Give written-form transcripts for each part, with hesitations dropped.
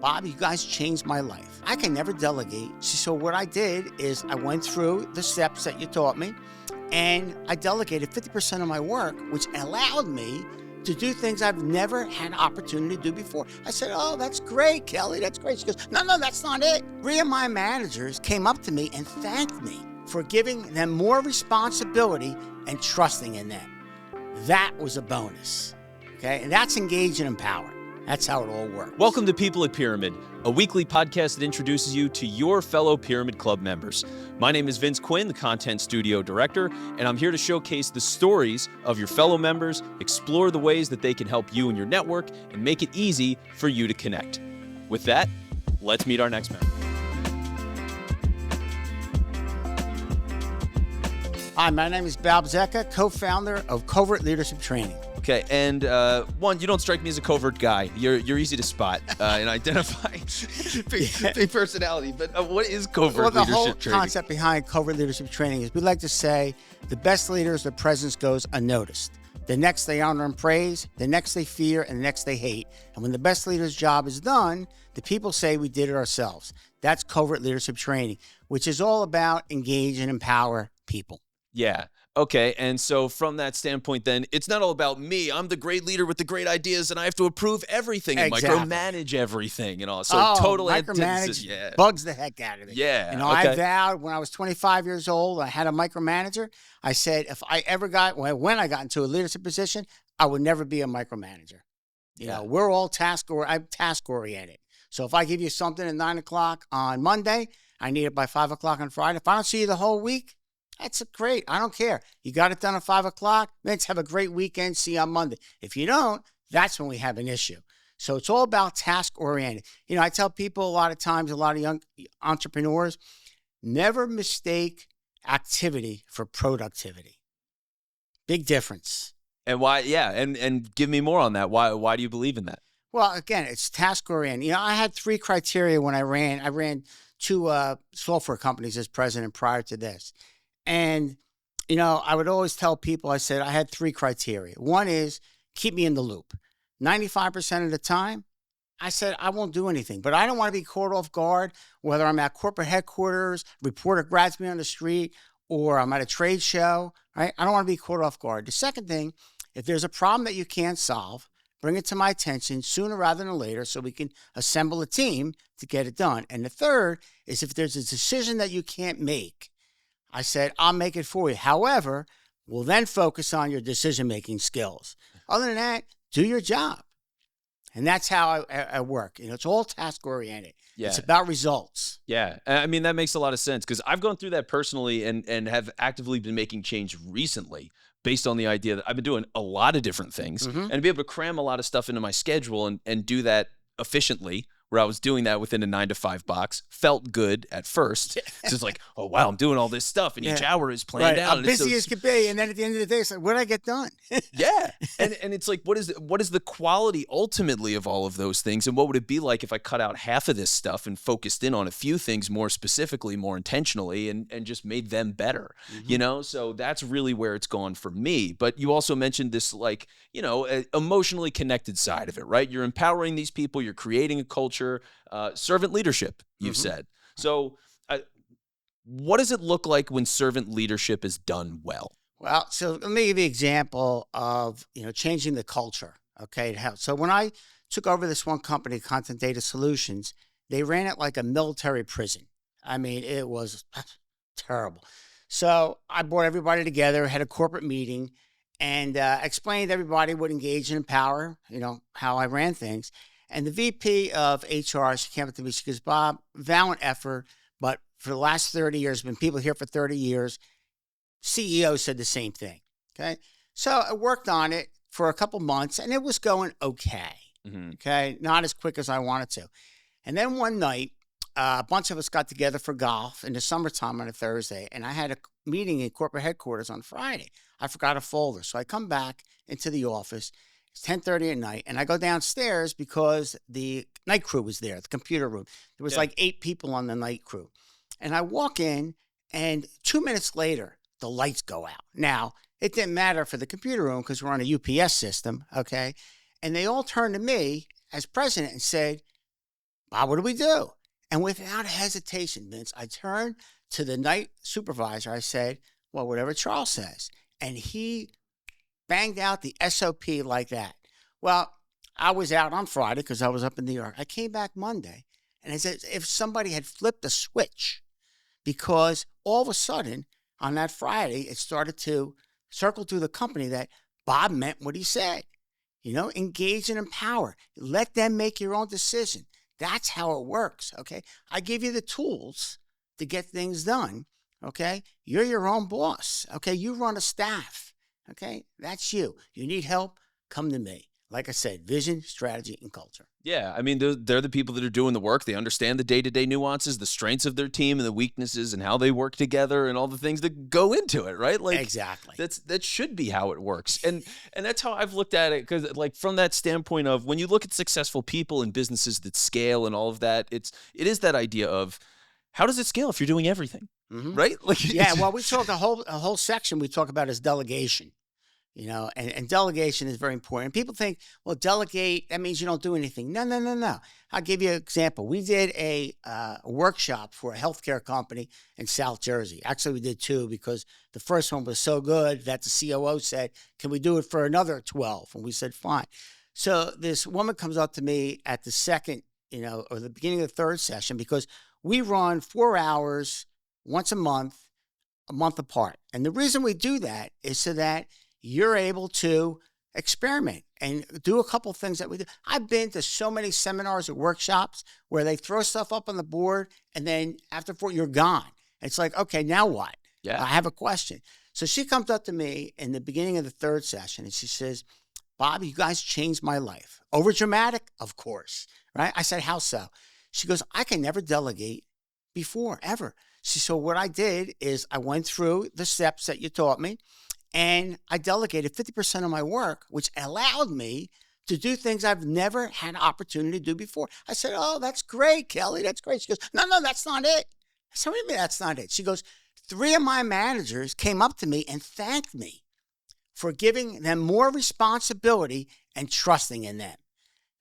Bob, you guys changed my life. I can never delegate. So what I did is I went through the steps that you taught me, and I delegated 50% of my work, which allowed me to do things I've never had an opportunity to do before. I said, oh, that's great, Kelly, that's great. She goes, no, that's not it. 3 of my managers came up to me and thanked me for giving them more responsibility and trusting in them. That was a bonus, okay? And that's engage and empower. That's how it all works. Welcome to People at Pyramid, a weekly podcast that introduces you to your fellow Pyramid Club members. My name is Vince Quinn, the Content Studio Director, and I'm here to showcase the stories of your fellow members, explore the ways that they can help you and your network, and make it easy for you to connect. With that, let's meet our next member. Hi, my name is Bob Zecca, co-founder of Covert Leadership Training. Okay, and one, you don't strike me as a covert guy. You're easy to spot and identify. Big personality, but what is Covert Leadership Training? Well, the whole concept behind Covert Leadership Training is we like to say the best leaders, their presence goes unnoticed. The next they honor and praise, the next they fear, and the next they hate. And when the best leader's job is done, the people say we did it ourselves. That's Covert Leadership Training, which is all about engage and empower people. Yeah. Okay. And so from that standpoint, then it's not all about me. I'm the great leader with the great ideas and I have to approve everything and micromanage everything and all. So total antithesis. Yeah. Bugs the heck out of me. Yeah. You know, okay. I vowed when I was 25 years old, I had a micromanager. I said, if I ever when I got into a leadership position, I would never be a micromanager. You know, we're all I'm task oriented. So if I give you something at 9 o'clock on Monday, I need it by 5 o'clock on Friday. If I don't see you the whole week, that's great. I don't care. You got it done at 5 o'clock. Let's have a great weekend. See you on Monday. If you don't, that's when we have an issue. So it's all about task oriented. You know, I tell people a lot of times, a lot of young entrepreneurs, never mistake activity for productivity. Big difference. And why? Yeah. And give me more on that. Why do you believe in that? Well, again, it's task oriented. You know, I had 3 criteria when I ran 2 software companies as president prior to this. And, you know, I would always tell people, I said, I had 3 criteria. One is keep me in the loop. 95% of the time, I said, I won't do anything, but I don't want to be caught off guard, whether I'm at corporate headquarters, reporter grabs me on the street, or I'm at a trade show, right? I don't want to be caught off guard. The second thing, if there's a problem that you can't solve, bring it to my attention sooner rather than later so we can assemble a team to get it done. And the third is if there's a decision that you can't make, I said, I'll make it for you. However, we'll then focus on your decision-making skills. Other than that, do your job. And that's how I work. You know, it's all task-oriented. Yeah. It's about results. Yeah. I mean, that makes a lot of sense because I've gone through that personally and have actively been making change recently based on the idea that I've been doing a lot of different things and to be able to cram a lot of stuff into my schedule and do that efficiently, where I was doing that within a 9 to 5 box, felt good at first. So it's like, oh, wow, I'm doing all this stuff, and each hour is planned out. I'm busy as could be, and then at the end of the day, it's like, what did I get done? Yeah, and it's like, what is the quality ultimately of all of those things, and what would it be like if I cut out half of this stuff and focused in on a few things more specifically, more intentionally, and just made them better, you know? So that's really where it's gone for me. But you also mentioned this, like, you know, emotionally connected side of it, right? You're empowering these people, you're creating a culture, servant leadership, you've said. So what does it look like when servant leadership is done well? Well, so let me give you an example of, you know, changing the culture, okay? So when I took over this one company, Content Data Solutions, they ran it like a military prison. I mean, it was terrible. So I brought everybody together, had a corporate meeting, and explained to everybody what engage and empower, you know, how I ran things. And the VP of HR, she came up to me, she goes, Bob, valiant effort, but for the last 30 years, been people here for 30 years, CEO said the same thing, okay? So I worked on it for a couple months, and it was going okay, okay? Not as quick as I wanted to. And then one night, a bunch of us got together for golf in the summertime on a Thursday, and I had a meeting in corporate headquarters on Friday. I forgot a folder, so I come back into the office. It's 10:30 at night, and I go downstairs because the night crew was there, the computer room. There was like 8 people on the night crew. And I walk in, and 2 minutes later, the lights go out. Now, it didn't matter for the computer room because we're on a UPS system, okay? And they all turned to me as president and said, Bob, what do we do? And without hesitation, Vince, I turned to the night supervisor. I said, well, whatever Charles says. And he banged out the SOP like that. Well, I was out on Friday because I was up in New York. I came back Monday, and it's as if somebody had flipped a switch, because all of a sudden on that Friday, it started to circle through the company that Bob meant what he said. Engage and empower. Let them make your own decision. That's how it works, okay? I give you the tools to get things done, okay? You're your own boss, okay? You run a staff, okay? That's you. You need help, come to me. Like I said, vision, strategy, and culture. Yeah, I mean, they're the people that are doing the work. They understand the day-to-day nuances, the strengths of their team and the weaknesses and how they work together and all the things that go into it, right? Like, exactly. That should be how it works. And that's how I've looked at it, because like from that standpoint of when you look at successful people and businesses that scale and all of that, it is that idea of how does it scale if you're doing everything, right? Like, yeah, well, we talk a whole section we talk about is delegation. And delegation is very important. People think, well, delegate, that means you don't do anything. No. I'll give you an example. We did a workshop for a healthcare company in South Jersey. Actually, we did two, because the first one was so good that the COO said, can we do it for another 12? And we said, fine. So this woman comes up to me at the second, or the beginning of the third session, because we run 4 hours once a month apart. And the reason we do that is so that you're able to experiment and do a couple things that we do. I've been to so many seminars or workshops where they throw stuff up on the board, and then after 4, you're gone. It's like, okay, now what? Yeah. I have a question. So she comes up to me in the beginning of the third session, and she says, Bob, you guys changed my life. Over dramatic? Of course, right? I said, how so? She goes, I can never delegate before, ever. So what I did is I went through the steps that you taught me, and I delegated 50% of my work, which allowed me to do things I've never had an opportunity to do before. I said, oh, that's great, Kelly. That's great. She goes, no, that's not it. I said, what do you mean that's not it? She goes, 3 of my managers came up to me and thanked me for giving them more responsibility and trusting in them.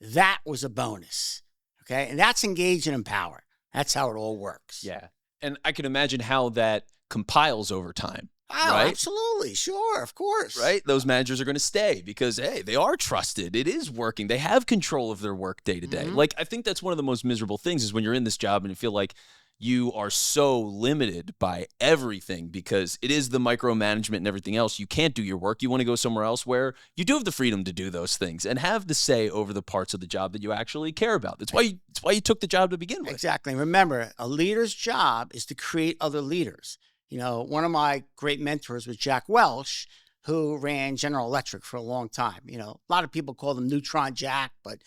That was a bonus, okay? And that's engage and empower. That's how it all works. Yeah. And I can imagine how that compiles over time. Oh, right? Absolutely. Sure. Of course. Right? Those managers are going to stay because, hey, they are trusted. It is working. They have control of their work day to day. Like, I think that's one of the most miserable things is when you're in this job and you feel like you are so limited by everything because it is the micromanagement and everything else. You can't do your work. You want to go somewhere else where you do have the freedom to do those things and have the say over the parts of the job that you actually care about. That's why you took the job to begin with. Exactly. Remember, a leader's job is to create other leaders. One of my great mentors was Jack Welch, who ran General Electric for a long time. A lot of people call him Neutron Jack, but,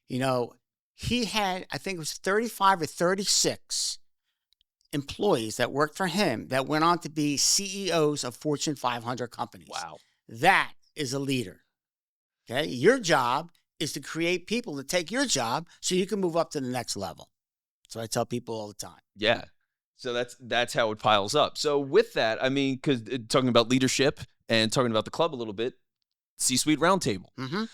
he had, I think it was 35 or 36 employees that worked for him that went on to be CEOs of Fortune 500 companies. Wow. That is a leader. Okay. Your job is to create people to take your job so you can move up to the next level. So I tell people all the time. Yeah. So that's how it piles up. So with that, I mean, because talking about leadership and talking about the club a little bit, C-Suite Roundtable.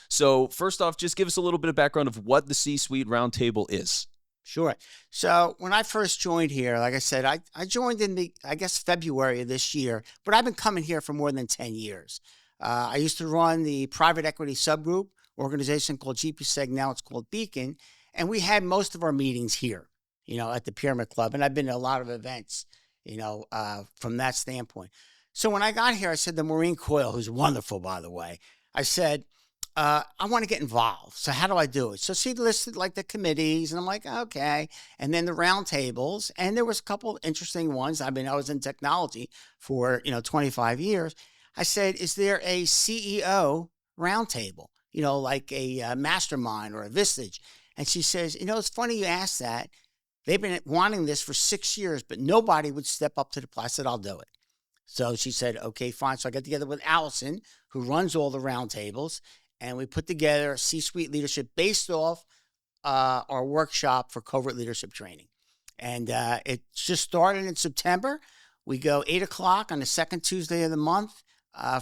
So first off, just give us a little bit of background of what the C-Suite Roundtable is. Sure. So when I first joined here, like I said, I joined in February of this year, but I've been coming here for more than 10 years. I used to run the private equity subgroup organization called GPSEG. Now it's called Beacon. And we had most of our meetings here, at the Pyramid Club. And I've been to a lot of events, from that standpoint. So when I got here, I said to Maureen Coyle, who's wonderful, by the way, I said, I want to get involved. So how do I do it? So she listed like the committees, and I'm like, okay. And then the roundtables, and there was a couple of interesting ones. I mean, I was in technology for 25 years. I said, is there a CEO roundtable? Like a mastermind or a Vistage? And she says, it's funny you asked that. They've been wanting this for 6 years, but nobody would step up to the plate. I said, I'll do it. So she said, okay, fine. So I got together with Allison, who runs all the roundtables, and we put together a C-Suite leadership based off our workshop for Covert Leadership Training. And it just started in September. We go 8 o'clock on the second Tuesday of the month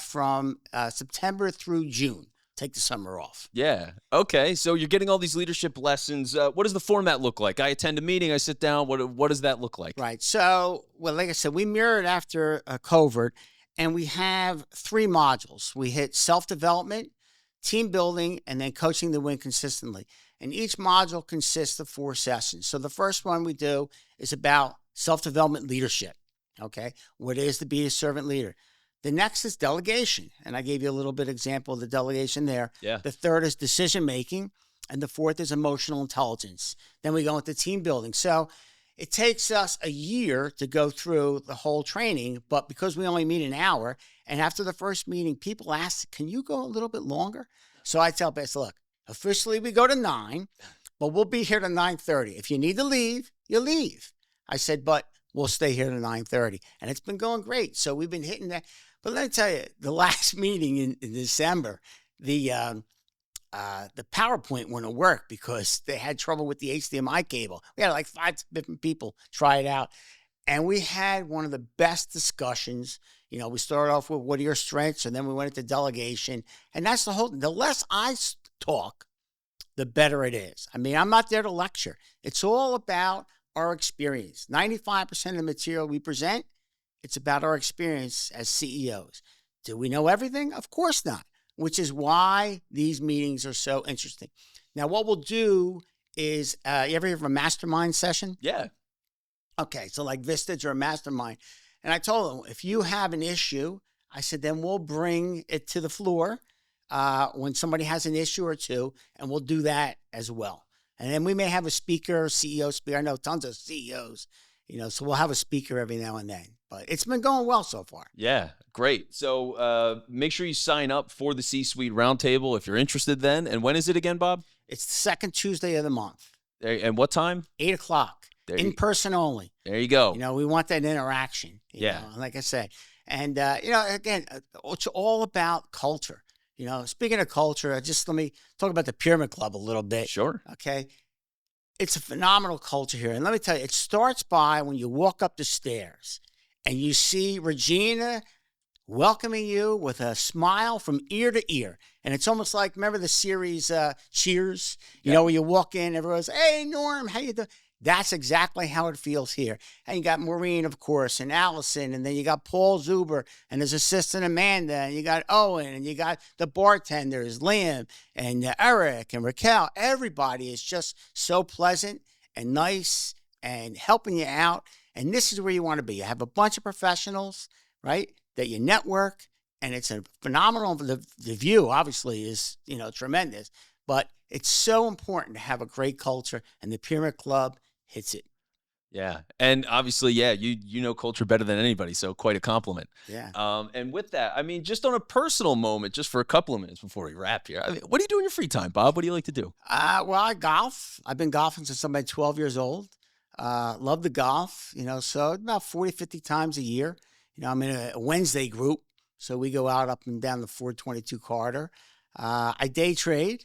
from September through June. take the summer off. Yeah. Okay. So you're getting all these leadership lessons. What does the format look like? I attend a meeting, I sit down. What does that look like? Right. So, well, like I said, we mirrored after Covert, and we have 3 modules. We hit self-development, team building, and then coaching to win consistently. And each module consists of 4 sessions. So the first one we do is about self-development leadership. Okay. What it is to be a servant leader. The next is delegation. And I gave you a little bit example of the delegation there. Yeah. The third is decision making. And the fourth is emotional intelligence. Then we go into team building. So it takes us a year to go through the whole training, but because we only meet an hour, and after the first meeting, people ask, can you go a little bit longer? So I tell Bess, look, officially we go to 9, but we'll be here to 9:30. If you need to leave, you leave. I said, but we'll stay here to 9:30. And it's been going great. So we've been hitting that. But let me tell you, the last meeting in December, the PowerPoint wouldn't work because they had trouble with the HDMI cable. We had like 5 different people try it out. And we had one of the best discussions. You know, we started off with what are your strengths, and then we went into delegation. And that's the less I talk, the better it is. I mean, I'm not there to lecture. It's all about our experience. 95% of the material we present, it's about our experience as CEOs. Do we know everything? Of course not, which is why these meetings are so interesting. Now, what we'll do is, you ever hear of a mastermind session? Yeah. Okay, so like Vistage or a mastermind. And I told them, if you have an issue, I said, then we'll bring it to the floor when somebody has an issue or two, and we'll do that as well. And then we may have a speaker, CEO speaker. I know tons of CEOs, you know, so we'll have a speaker every now and then. But it's been going well so far. Yeah, great. So make sure you sign up for the C-Suite Roundtable if you're interested then. And when is it again, Bob? It's the second Tuesday of the month. And what time? 8 o'clock. In person only. There you go. You know, we want that interaction. You know, like I said. And, you know, again, it's all about culture. You know, speaking of culture, let me talk about the Pyramid Club a little bit. Sure. Okay. It's a phenomenal culture here. And let me tell you, it starts by when you walk up the stairs and you see Regina welcoming you with a smile from ear to ear. And it's almost like, remember the series Cheers? You know, where you walk in, everyone's, hey, Norm, how you doing? That's exactly how it feels here. And you got Maureen, of course, and Allison, and then you got Paul Zuber and his assistant Amanda, and you got Owen, and you got the bartenders, Liam, and Eric, and Raquel. Everybody is just so pleasant and nice and helping you out. And this is where you want to be. You have a bunch of professionals, right, that you network, and it's a phenomenal, the view obviously is, you know, tremendous, but it's so important to have a great culture, and the Pyramid Club hits it. Yeah. And obviously, yeah, you know culture better than anybody, so quite a compliment. Yeah. And with that, I mean, just on a personal moment, just for a couple of minutes before we wrap here, I mean, what do you do in your free time, Bob? What do you like to do? Well, I golf. I've been golfing since I'm about 12 years old. Love the golf, you know, so about 40, 50 times a year. You know, I'm in a Wednesday group, so we go out up and down the 422 corridor. I day trade,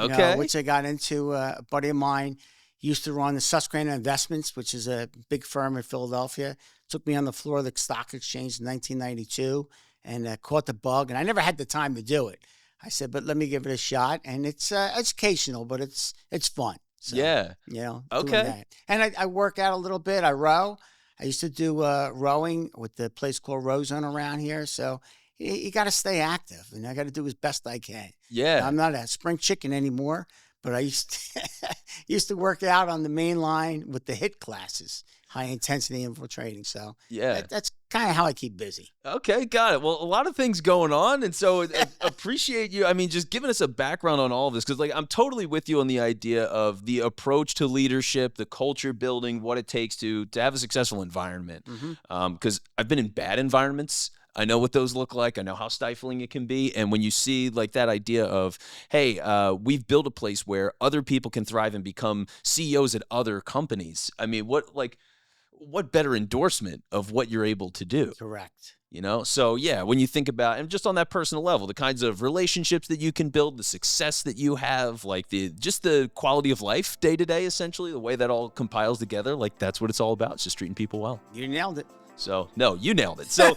you know, which I got into. A buddy of mine used to run the Susquehanna Investments, which is a big firm in Philadelphia. Took me on the floor of the stock exchange in 1992 and caught the bug. And I never had the time to do it. I said, but let me give it a shot. And it's educational, but it's fun. So, yeah. You know, doing that. And I work out a little bit. I row. I used to do rowing with the place called Row Zone around here. So you got to stay active, and I got to do as best I can. Yeah. I'm not a spring chicken anymore, but I used to work out on the main line with the HIT classes, high intensity interval training. So yeah, that's kind of how I keep busy. Okay, got it. Well, a lot of things going on, and so appreciate you. I mean, just giving us a background on all of this, because like I'm totally with you on the idea of the approach to leadership, the culture building, what it takes to have a successful environment. Because I've been in bad environments. I know what those look like. I know how stifling it can be. And when you see like that idea of, hey, we've built a place where other people can thrive and become CEOs at other companies. I mean, what better endorsement of what you're able to do? Correct. You know, so yeah, when you think about, and just on that personal level, the kinds of relationships that you can build, the success that you have, like just the quality of life day to day, essentially, the way that all compiles together, like that's what it's all about. It's just treating people well. You nailed it. So no, you nailed it. So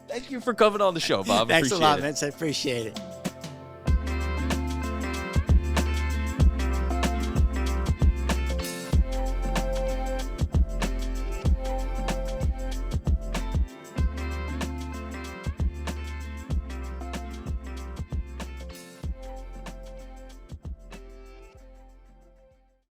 thank you for coming on the show, Bob. Thanks a lot, Vince. I appreciate it.